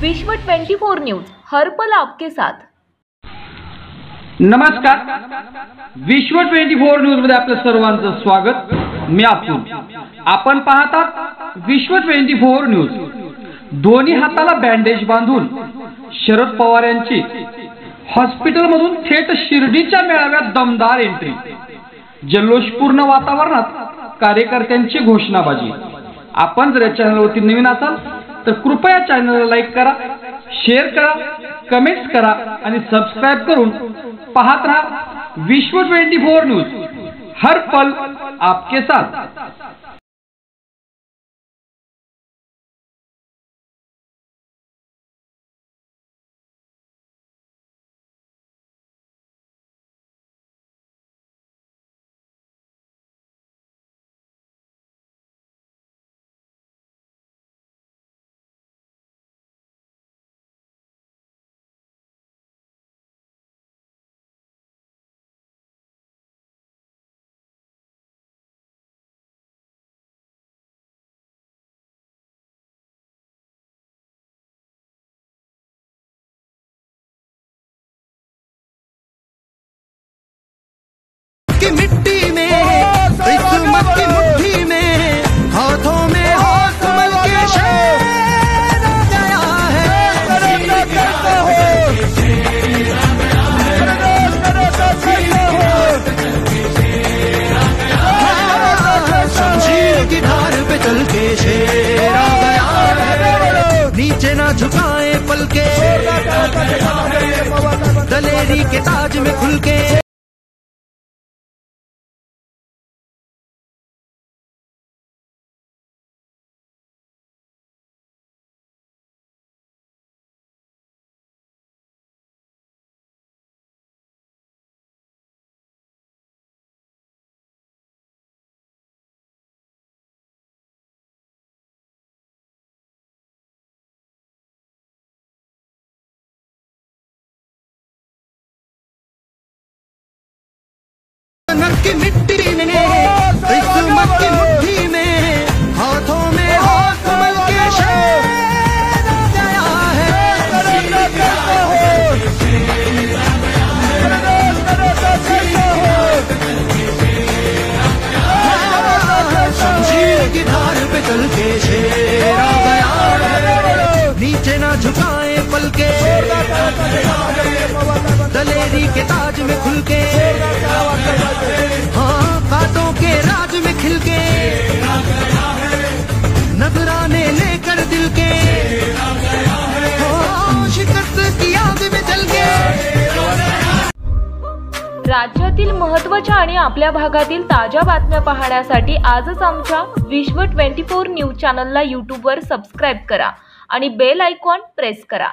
विश्व 24 न्यूज हर पल आपके साथ। नमस्कार, विश्व 24 न्यूज मध्ये आपल्या सर्वांचं स्वागत। मी आपण पाहतात विश्व 24 न्यूज। दोन्ही हाताला बँडेज बांधून शरद पवार यांची हॉस्पिटलमधून थेट शिर्डीच्या मेळाव्यात दमदार एंट्री। जल्लोषपूर्ण वातावरणात कार्यकर्त्यांची घोषणाबाजी। आपण जर या चॅनलवरती नवीन असाल तर कृपया चॅनलला लाईक करा, शेअर करा, कमेंट्स करा आणि सबस्क्राइब करून पाहत रहा विश्व 24 न्यूज, हर पल आपके साथ। की मिट्टी में किस्मत की मुट्ठी में हाथों में हाथ मल के शेर आ गया है। शमशीर की धार पे चल के शेर आ गया है। नीचे ना झुकाए पलके, दलेरी के ताज में खुल के। की मिट्टी में किस्मत की मुट्ठी में हाथों में हाथ मल के शेर आ गया है। शमशीर की धार पे चल के शेर आ गया है। नीचे ना झुकाए पलके, दलेरी के ताज में खुल के। हाँ, कांटों के राज में खिल के, नजराने लेकर दिल के। हाँ, शिकस्त की आग में जल के। राज्यातील महत्त्वाच्या आणि आपल्या भागातील ताज्या बातम्या पाहण्यासाठी आजच आमच्या विश्व 24 न्यूज चॅनलला YouTube वर सबस्क्राइब करा आणि बेल आयकॉन प्रेस करा।